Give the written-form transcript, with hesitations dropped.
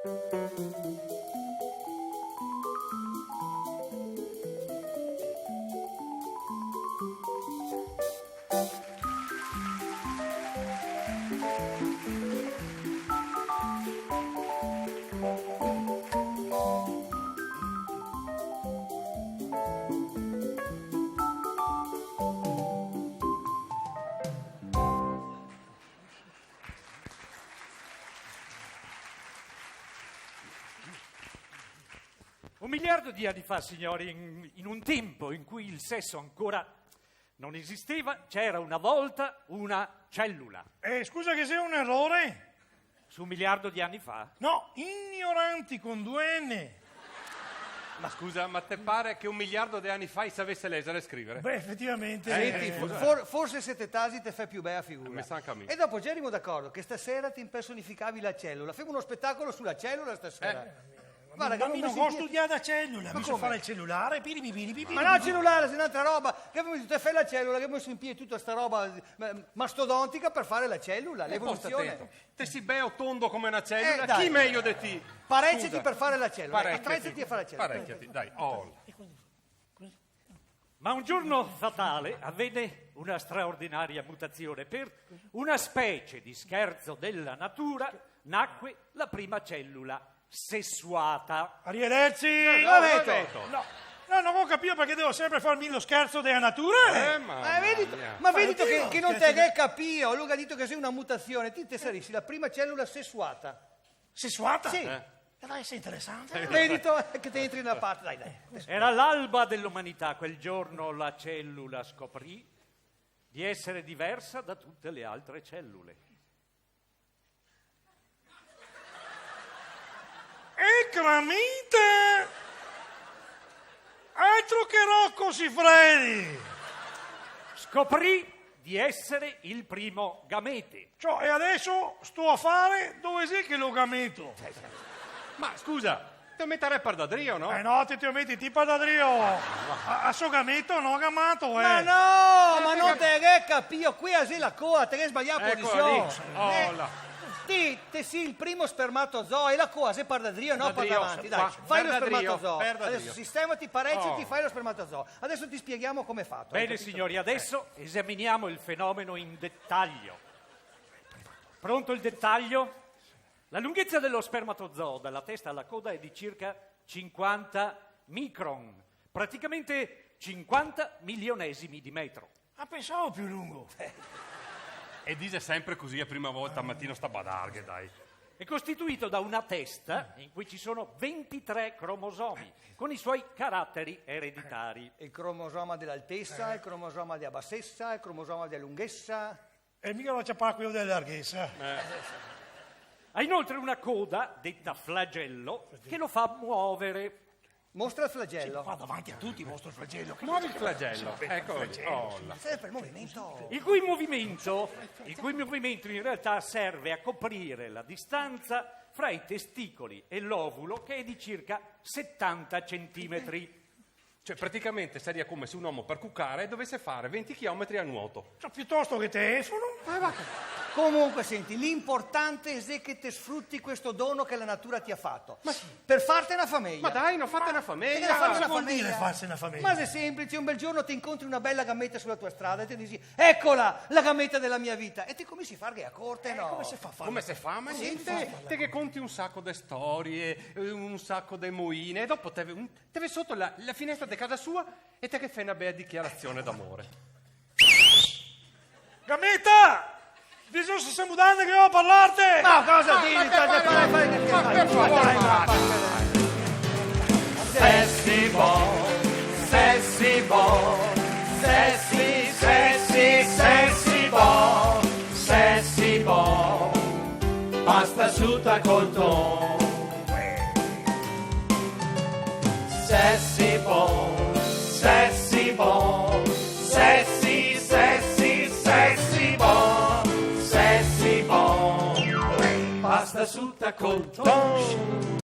Un miliardo di anni fa, signori, in un tempo in cui il sesso ancora non esisteva, c'era una volta una cellula. Scusa che sia un errore? Su 1 miliardo di anni fa? No, ignoranti con 2 N. Ma scusa, ma te pare che 1 miliardo di anni fa sapesse leggere e scrivere? Beh, effettivamente... Senti, forse se te tasi te fai più bella figura. Mi sa anche a me. E dopo già eravamo d'accordo che stasera ti impersonificavi la cellula. Fai uno spettacolo sulla cellula stasera. Guarda, che non ho studiato a cellula, mi so come? fare il cellulare, Ma no, il cellulare, è un'altra roba. Che abbiamo detto, te fai la cellula, che abbiamo messo in piedi tutta sta roba mastodontica per fare la cellula, l'evoluzione. Te si beo tondo come una cellula, dai. chi meglio di te? Parecchiati per fare la cellula, Parecchiati. attrezzati a fare la cellula. Parecchiati, dai. Oh. Ma un giorno fatale avvenne una straordinaria mutazione. Per una specie di scherzo della natura nacque la prima cellula sessuata. Arrivederci! No, non ho capito perché devo sempre farmi lo scherzo della natura. Ma vedi che non te ne capio. Luca ha detto che sei una mutazione. Ti saresti la prima cellula sessuata. Sessuata? Sì. Dai, sei interessante. Vedi che ti entri in una parte. Dai. Era l'alba dell'umanità. Quel giorno la cellula scoprì di essere diversa da tutte le altre cellule. Ecramite! Altro che Rocco Siffredi! Scoprì di essere il primo gamete. Cioè, e adesso sto a fare dove sei che lo gameto? Ma scusa, te mettere per dadrio, no? No, ti metti tipo da Drio. A so gameto, no gamato, Ma no, ma non te ne capio. Qui a la coa, te ne sbagliato la posizione. Te sì il primo spermatozoo e la coa se par da Drio, no par davanti. Dai, fai lo spermatozoo. Adesso sistemati, parecchiati, fai lo spermatozoo. Adesso ti spieghiamo come è fatto. Bene, signori, adesso esaminiamo il fenomeno in dettaglio. Pronto il dettaglio? La lunghezza dello spermatozoo dalla testa alla coda è di circa 50 micron, praticamente 50 milionesimi di metro. Ah, pensavo più lungo. E dice sempre così a prima volta al mattino sta badarghe, dai. È costituito da una testa in cui ci sono 23 cromosomi, con i suoi caratteri ereditari. Il cromosoma dell'altezza, il cromosoma della bassezza, il cromosoma della lunghezza. E mica non c'è pas quello della larghezza. Ha inoltre una coda, detta flagello, che lo fa muovere. Mostra il flagello. Fa davanti a tutti, mostro il flagello. Muovi il flagello. Eccolo lì. Sempre il movimento. Il cui movimento in realtà serve a coprire la distanza fra i testicoli e l'ovulo, che è di circa 70 centimetri. Cioè praticamente sarebbe come se un uomo per cuccare dovesse fare 20 km a nuoto. Cioè, piuttosto che telefono. Comunque, senti, l'importante è che te sfrutti questo dono che la natura ti ha fatto. Per farti una famiglia. Ma dai, non fate una famiglia. Cosa vuol dire farsi una famiglia? Ma è semplice, un bel giorno ti incontri una bella gammetta sulla tua strada e ti dici, eccola, la gammetta della mia vita. E ti cominci a fare a corte, no? Come si fa? Come si fa? Ma niente, te che conti un sacco di storie, un sacco di moine, e dopo te vai sotto la finestra di casa sua e te che fai una bella dichiarazione d'amore. Gammetta! Bisogna se stiamo dando che devo parlarti! Ma cosa dici? Per favore, Sessi ball, sessi ball, sessi ball, pasta asciutta col ton. Sessi ball, sessi ball, sessi ball, pasta asciutta col ton.